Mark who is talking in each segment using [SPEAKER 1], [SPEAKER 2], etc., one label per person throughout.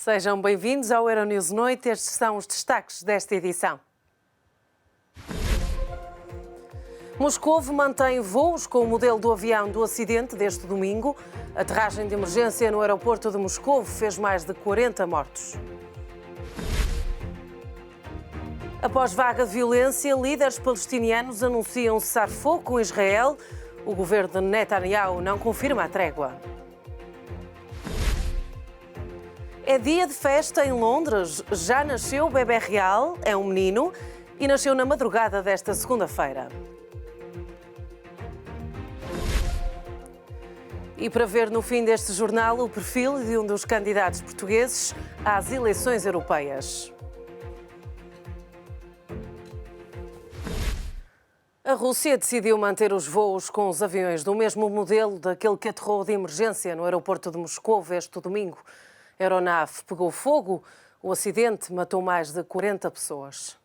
[SPEAKER 1] Sejam bem-vindos ao Euronews Noite. Estes são os destaques desta edição. Moscovo mantém voos com o modelo do avião do acidente deste domingo. A aterragem de emergência no aeroporto de Moscovo fez mais de 40 mortos. Após vaga de violência, líderes palestinianos anunciam cessar-fogo com Israel. O governo de Netanyahu não confirma a trégua. É dia de festa em Londres. Já nasceu o bebé real, é um menino, e nasceu na madrugada desta segunda-feira. E para ver no fim deste jornal o perfil de um dos candidatos portugueses às eleições europeias. A Rússia decidiu manter os voos com os aviões do mesmo modelo daquele que aterrou de emergência no aeroporto de Moscovo este domingo. A aeronave pegou fogo. O acidente matou mais de 40 pessoas.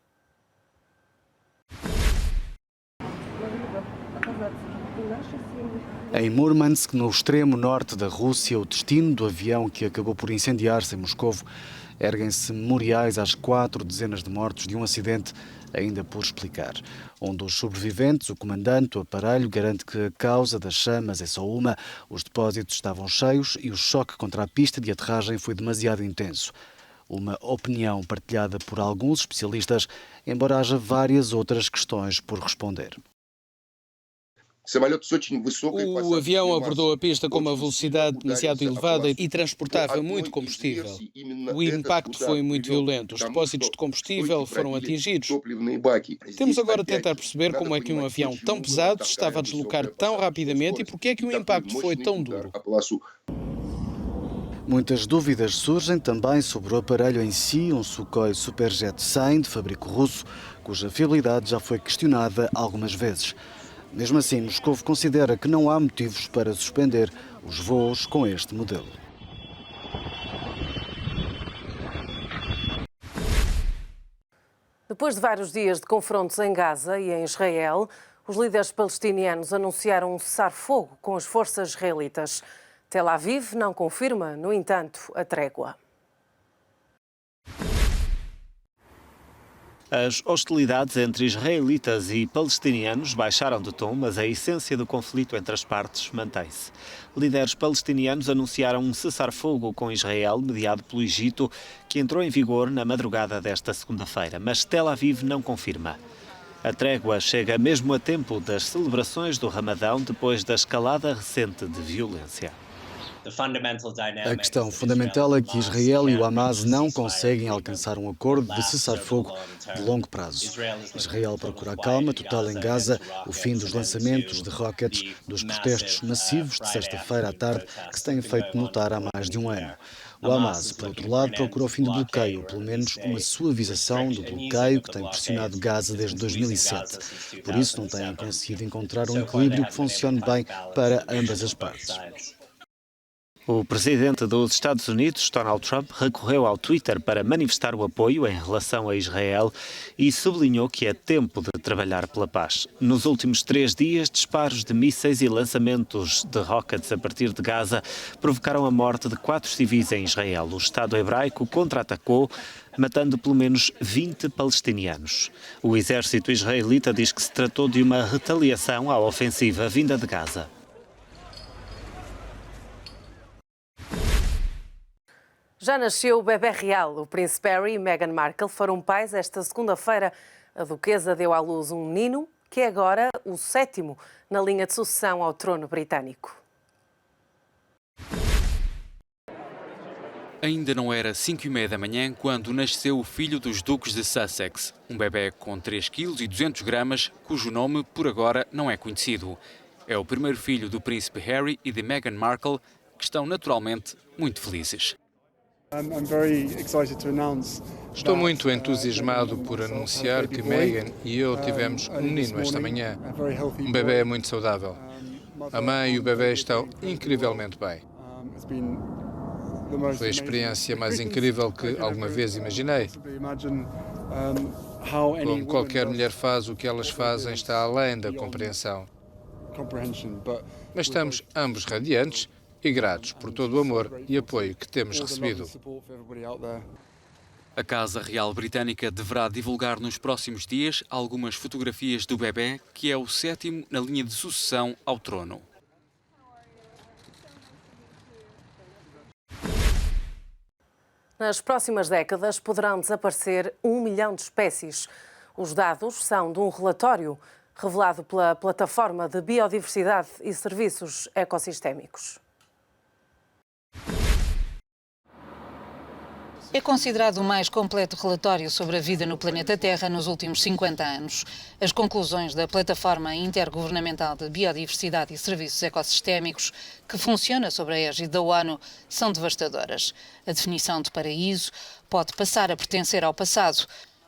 [SPEAKER 2] Em Murmansk, no extremo norte da Rússia, o destino do avião que acabou por incendiar-se em Moscovo, erguem-se memoriais às 4 dezenas de mortos de um acidente ainda por explicar. Um dos sobreviventes, o comandante do aparelho, garante que a causa das chamas é só uma. Os depósitos estavam cheios e o choque contra a pista de aterragem foi demasiado intenso. Uma opinião partilhada por alguns especialistas, embora haja várias outras questões por responder.
[SPEAKER 3] O avião abordou a pista com uma velocidade demasiado elevada e transportava muito combustível. O impacto foi muito violento. Os depósitos de combustível foram atingidos. Temos agora de tentar perceber como é que um avião tão pesado estava a deslocar tão rapidamente e porque é que o impacto foi tão duro.
[SPEAKER 2] Muitas dúvidas surgem também sobre o aparelho em si, um Sukhoi Superjet 100 de fabrico russo, cuja fiabilidade já foi questionada algumas vezes. Mesmo assim, Moscovo considera que não há motivos para suspender os voos com este modelo.
[SPEAKER 1] Depois de vários dias de confrontos em Gaza e em Israel, os líderes palestinianos anunciaram um cessar-fogo com as forças israelitas. Tel Aviv não confirma, no entanto, a trégua.
[SPEAKER 4] As hostilidades entre israelitas e palestinianos baixaram de tom, mas a essência do conflito entre as partes mantém-se. Líderes palestinianos anunciaram um cessar-fogo com Israel, mediado pelo Egito, que entrou em vigor na madrugada desta segunda-feira, mas Tel Aviv não confirma. A trégua chega mesmo a tempo das celebrações do Ramadão, depois da escalada recente de violência.
[SPEAKER 2] A questão fundamental é que Israel e o Hamas não conseguem alcançar um acordo de cessar-fogo de longo prazo. Israel procura a calma total em Gaza, o fim dos lançamentos de rockets, dos protestos massivos de sexta-feira à tarde que se têm feito notar há mais de um ano. O Hamas, por outro lado, procura o fim do bloqueio, ou pelo menos uma suavização do bloqueio que tem pressionado Gaza desde 2007. Por isso, não têm conseguido encontrar um equilíbrio que funcione bem para ambas as partes.
[SPEAKER 4] O presidente dos Estados Unidos, Donald Trump, recorreu ao Twitter para manifestar o apoio em relação a Israel e sublinhou que é tempo de trabalhar pela paz. Nos últimos 3 dias, disparos de mísseis e lançamentos de rockets a partir de Gaza provocaram a morte de 4 civis em Israel. O Estado hebraico contra-atacou, matando pelo menos 20 palestinianos. O exército israelita diz que se tratou de uma retaliação à ofensiva vinda de Gaza.
[SPEAKER 1] Já nasceu o bebé real. O príncipe Harry e Meghan Markle foram pais esta segunda-feira. A duquesa deu à luz um menino, que é agora o 7º na linha de sucessão ao trono britânico.
[SPEAKER 5] Ainda não era 5h30 da manhã quando nasceu o filho dos duques de Sussex, um bebé com 3,2 kg, cujo nome, por agora, não é conhecido. É o primeiro filho do príncipe Harry e de Meghan Markle, que estão naturalmente muito felizes.
[SPEAKER 6] Estou muito entusiasmado por anunciar que Meghan e eu tivemos um menino esta manhã. Um bebê muito saudável. A mãe e o bebê estão incrivelmente bem. Foi a experiência mais incrível que alguma vez imaginei. Como qualquer mulher faz, o que elas fazem está além da compreensão. Mas estamos ambos radiantes e gratos por todo o amor e apoio que temos recebido.
[SPEAKER 5] A Casa Real Britânica deverá divulgar nos próximos dias algumas fotografias do bebê, que é o 7º na linha de sucessão ao trono.
[SPEAKER 1] Nas próximas décadas poderão desaparecer 1 milhão de espécies. Os dados são de um relatório revelado pela Plataforma de Biodiversidade e Serviços Ecossistémicos.
[SPEAKER 7] É considerado o mais completo relatório sobre a vida no planeta Terra nos últimos 50 anos. As conclusões da Plataforma Intergovernamental de Biodiversidade e Serviços Ecossistémicos, que funciona sob a égide da ONU, são devastadoras. A definição de paraíso pode passar a pertencer ao passado.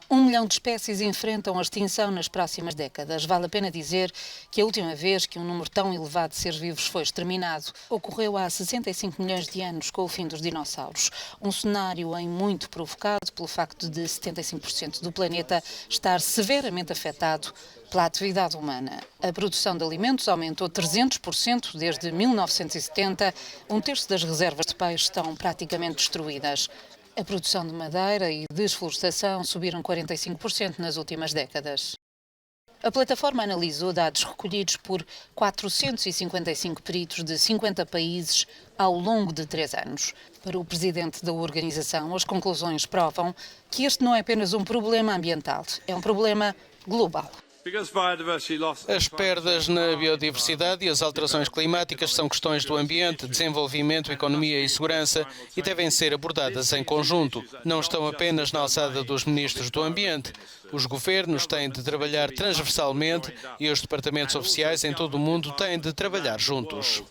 [SPEAKER 7] 1 milhão de espécies enfrentam a extinção nas próximas décadas. Vale a pena dizer que a última vez que um número tão elevado de seres vivos foi exterminado ocorreu há 65 milhões de anos com o fim dos dinossauros. Um cenário em muito provocado pelo facto de 75% do planeta estar severamente afetado pela atividade humana. A produção de alimentos aumentou 300% desde 1970. Um terço das reservas de peixe estão praticamente destruídas. A produção de madeira e desflorestação subiram 45% nas últimas décadas. A plataforma analisou dados recolhidos por 455 peritos de 50 países ao longo de 3 anos. Para o presidente da organização, as conclusões provam que este não é apenas um problema ambiental, é um problema global.
[SPEAKER 3] As perdas na biodiversidade e as alterações climáticas são questões do ambiente, desenvolvimento, economia e segurança e devem ser abordadas em conjunto. Não estão apenas na alçada dos ministros do ambiente. Os governos têm de trabalhar transversalmente e os departamentos oficiais em todo o mundo têm de trabalhar juntos.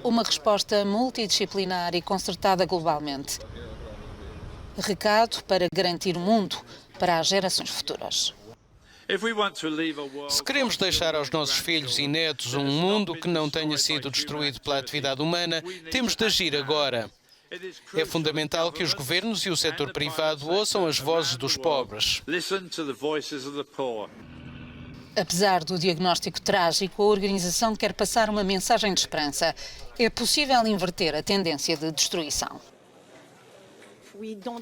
[SPEAKER 7] Uma resposta multidisciplinar e concertada globalmente. Recado para garantir o mundo para as gerações futuras.
[SPEAKER 3] Se queremos deixar aos nossos filhos e netos um mundo que não tenha sido destruído pela atividade humana, temos de agir agora. É fundamental que os governos e o setor privado ouçam as vozes dos pobres.
[SPEAKER 7] Apesar do diagnóstico trágico, a organização quer passar uma mensagem de esperança. É possível inverter a tendência de destruição.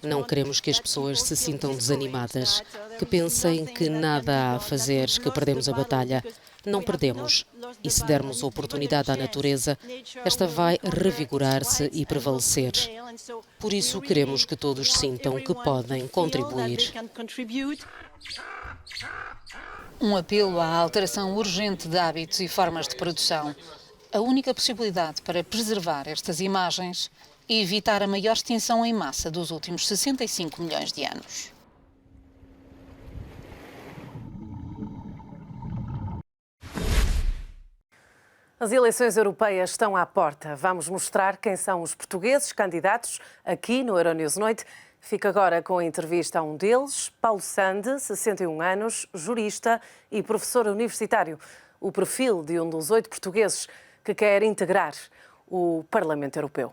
[SPEAKER 8] Não queremos que as pessoas se sintam desanimadas, que pensem que nada há a fazer, que perdemos a batalha. Não perdemos. E se dermos oportunidade à natureza, esta vai revigorar-se e prevalecer. Por isso, queremos que todos sintam que podem contribuir.
[SPEAKER 7] Um apelo à alteração urgente de hábitos e formas de produção. A única possibilidade para preservar estas imagens e evitar a maior extinção em massa dos últimos 65 milhões de anos.
[SPEAKER 1] As eleições europeias estão à porta. Vamos mostrar quem são os portugueses candidatos aqui no Euronews Noite. Fica agora com a entrevista a um deles, Paulo Sande, 61 anos, jurista e professor universitário. O perfil de um dos 8 portugueses que quer integrar o Parlamento Europeu.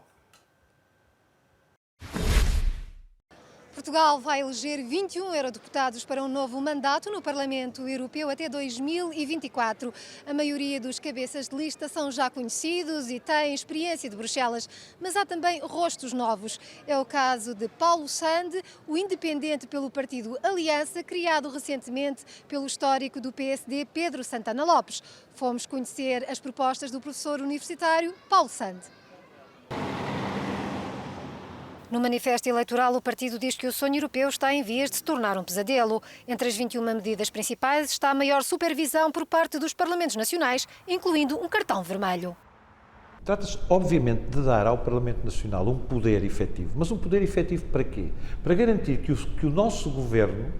[SPEAKER 9] Portugal vai eleger 21 eurodeputados para um novo mandato no Parlamento Europeu até 2024. A maioria dos cabeças de lista são já conhecidos e têm experiência de Bruxelas, mas há também rostos novos. É o caso de Paulo Sande, o independente pelo partido Aliança, criado recentemente pelo histórico do PSD Pedro Santana Lopes. Fomos conhecer as propostas do professor universitário Paulo Sande. No manifesto eleitoral, o partido diz que o sonho europeu está em vias de se tornar um pesadelo. Entre as 21 medidas principais está a maior supervisão por parte dos Parlamentos Nacionais, incluindo um cartão vermelho.
[SPEAKER 10] Trata-se, obviamente, de dar ao Parlamento Nacional um poder efetivo. Mas um poder efetivo para quê? Para garantir que o nosso governo,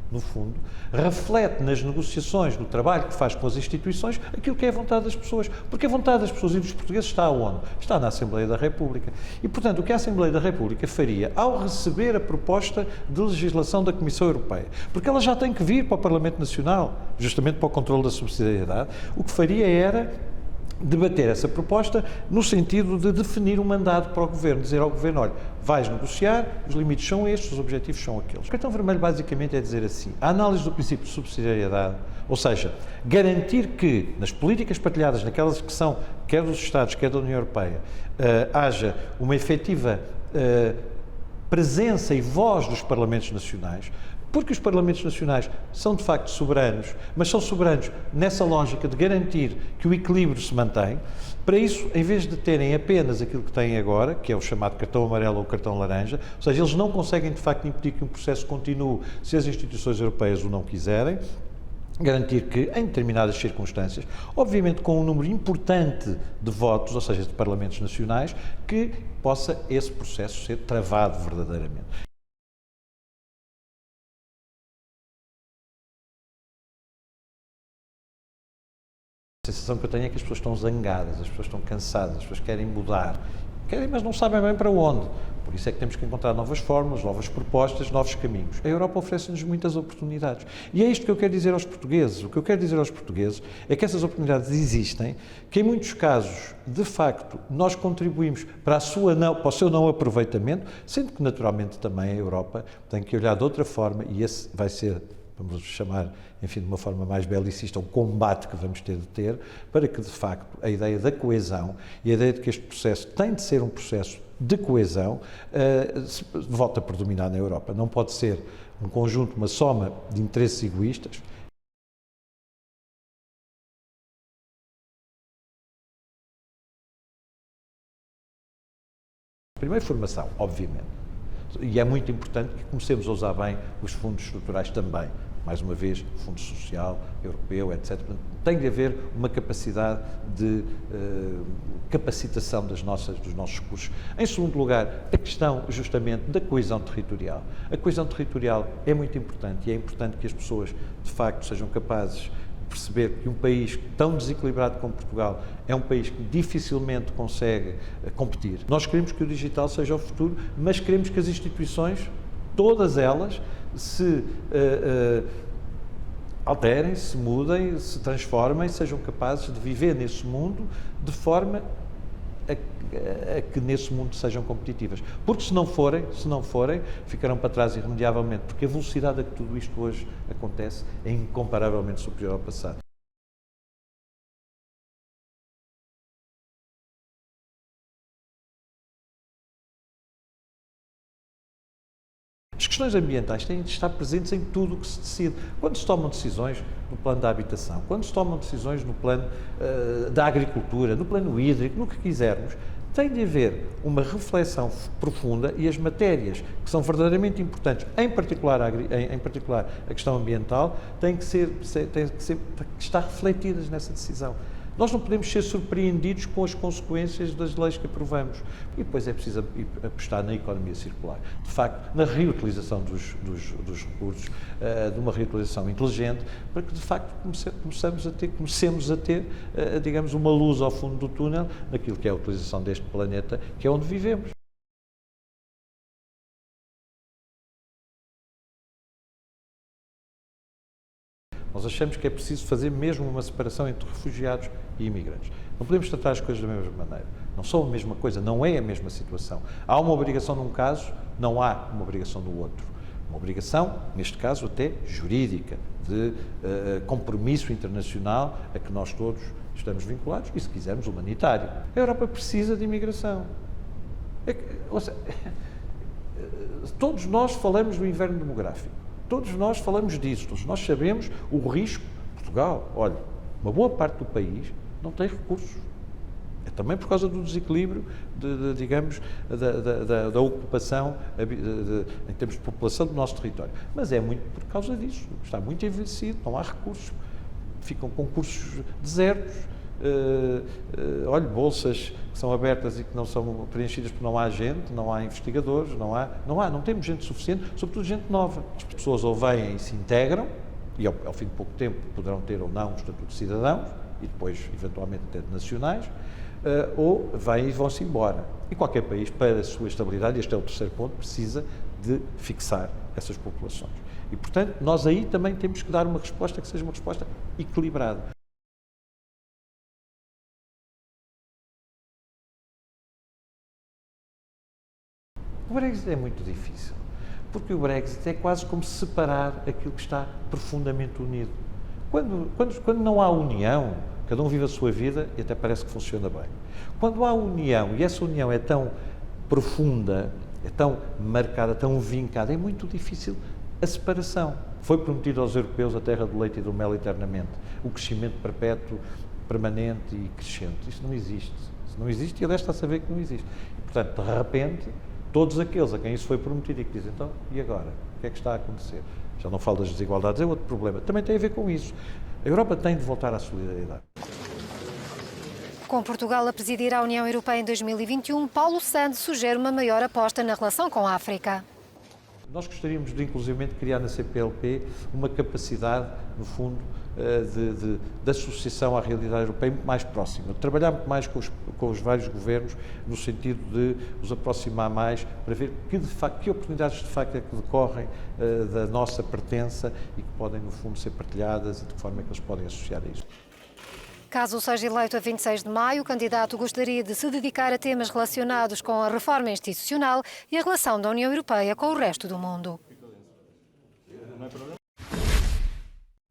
[SPEAKER 10] no fundo, reflete nas negociações, no trabalho que faz com as instituições, aquilo que é a vontade das pessoas. Porque a vontade das pessoas e dos portugueses está onde? Está na Assembleia da República. E, portanto, o que a Assembleia da República faria ao receber a proposta de legislação da Comissão Europeia, porque ela já tem que vir para o Parlamento Nacional, justamente para o controle da subsidiariedade, o que faria era debater essa proposta no sentido de definir um mandato para o Governo, dizer ao Governo, olha, vais negociar, os limites são estes, os objetivos são aqueles. O cartão vermelho basicamente é dizer assim, a análise do princípio de subsidiariedade, ou seja, garantir que nas políticas partilhadas, naquelas que são quer dos Estados, quer da União Europeia, haja uma efetiva presença e voz dos Parlamentos Nacionais, porque os Parlamentos Nacionais são de facto soberanos, mas são soberanos nessa lógica de garantir que o equilíbrio se mantém. Para isso, em vez de terem apenas aquilo que têm agora, que é o chamado cartão amarelo ou cartão laranja, ou seja, eles não conseguem de facto impedir que um processo continue se as instituições europeias o não quiserem, garantir que, em determinadas circunstâncias, obviamente com um número importante de votos, ou seja, de Parlamentos Nacionais, que possa esse processo ser travado verdadeiramente. A sensação que eu tenho é que as pessoas estão zangadas, as pessoas estão cansadas, as pessoas querem mudar. Querem, mas não sabem bem para onde. Por isso é que temos que encontrar novas fórmulas, novas propostas, novos caminhos. A Europa oferece-nos muitas oportunidades. E é isto que eu quero dizer aos portugueses. O que eu quero dizer aos portugueses é que essas oportunidades existem, que em muitos casos, de facto, nós contribuímos para o seu não aproveitamento, sendo que naturalmente também a Europa tem que olhar de outra forma e esse vai ser, vamos chamar, enfim, de uma forma mais belicista, um combate que vamos ter de ter, para que, de facto, a ideia da coesão e a ideia de que este processo tem de ser um processo de coesão volte a predominar na Europa. Não pode ser um conjunto, uma soma de interesses egoístas. Primeiro, formação, obviamente. E é muito importante que comecemos a usar bem os fundos estruturais também. Mais uma vez, Fundo Social, Europeu, etc. Tem de haver uma capacidade de capacitação dos nossos recursos. Em segundo lugar, a questão justamente da coesão territorial. A coesão territorial é muito importante e é importante que as pessoas, de facto, sejam capazes de perceber que um país tão desequilibrado como Portugal é um país que dificilmente consegue competir. Nós queremos que o digital seja o futuro, mas queremos que as instituições, todas elas, se alterem, se mudem, se transformem, sejam capazes de viver nesse mundo de forma a que nesse mundo sejam competitivas. Porque se não forem, ficarão para trás irremediavelmente, porque a velocidade a que tudo isto hoje acontece é incomparavelmente superior ao passado. As questões ambientais têm de estar presentes em tudo o que se decide. Quando se tomam decisões no plano da habitação, quando se tomam decisões no plano da agricultura, no plano hídrico, no que quisermos, tem de haver uma reflexão profunda e as matérias que são verdadeiramente importantes, em particular a questão ambiental, têm que estar refletidas nessa decisão. Nós não podemos ser surpreendidos com as consequências das leis que aprovamos. E depois é preciso apostar na economia circular. De facto, na reutilização dos recursos, de uma reutilização inteligente, para que, de facto, comecemos a ter, digamos, uma luz ao fundo do túnel naquilo que é a utilização deste planeta, que é onde vivemos. Nós achamos que é preciso fazer mesmo uma separação entre refugiados e imigrantes. Não podemos tratar as coisas da mesma maneira. Não são a mesma coisa, não é a mesma situação. Há uma obrigação num caso, não há uma obrigação no outro. Uma obrigação, neste caso até jurídica, de compromisso internacional a que nós todos estamos vinculados e, se quisermos, humanitário. A Europa precisa de imigração. Todos nós falamos do inverno demográfico. Todos nós falamos disso, todos nós sabemos o risco. Portugal, olha, uma boa parte do país não tem recursos. É também por causa do desequilíbrio, digamos, da ocupação em termos de população do nosso território. Mas é muito por causa disso. Está muito envelhecido, não há recursos. Ficam concursos desertos. Olha, bolsas que são abertas e que não são preenchidas porque não há gente, não há investigadores, não temos gente suficiente, sobretudo gente nova. As pessoas ou vêm e se integram, e ao fim de pouco tempo poderão ter ou não um estatuto de cidadãos, e depois, eventualmente, até de nacionais, ou vêm e vão-se embora. E qualquer país, para a sua estabilidade, este é o terceiro ponto, precisa de fixar essas populações. E, portanto, nós aí também temos que dar uma resposta que seja uma resposta equilibrada. Brexit é muito difícil, porque o Brexit é quase como separar aquilo que está profundamente unido. Quando não há união, cada um vive a sua vida e até parece que funciona bem. Quando há união, e essa união é tão profunda, é tão marcada, tão vincada, é muito difícil a separação. Foi prometido aos europeus a terra do leite e do mel eternamente, o crescimento perpétuo, permanente e crescente. Isso não existe. Isso não existe e ele está a saber que não existe. E, portanto, de repente, todos aqueles a quem isso foi prometido e que dizem, então, e agora? O que é que está a acontecer? Já não falo das desigualdades, é outro problema. Também tem a ver com isso. A Europa tem de voltar à solidariedade.
[SPEAKER 9] Com Portugal a presidir a União Europeia em 2021, Paulo Santos sugere uma maior aposta na relação com a África.
[SPEAKER 10] Nós gostaríamos de, inclusivamente, criar na CPLP uma capacidade, no fundo, de associação à realidade europeia muito mais próxima. Trabalhar muito mais com os vários governos, no sentido de os aproximar mais, para ver que oportunidades de facto é que decorrem da nossa pertença e que podem, no fundo, ser partilhadas e de que forma é que eles podem associar a isto.
[SPEAKER 9] Caso seja eleito a 26 de maio, o candidato gostaria de se dedicar a temas relacionados com a reforma institucional e a relação da União Europeia com o resto do mundo.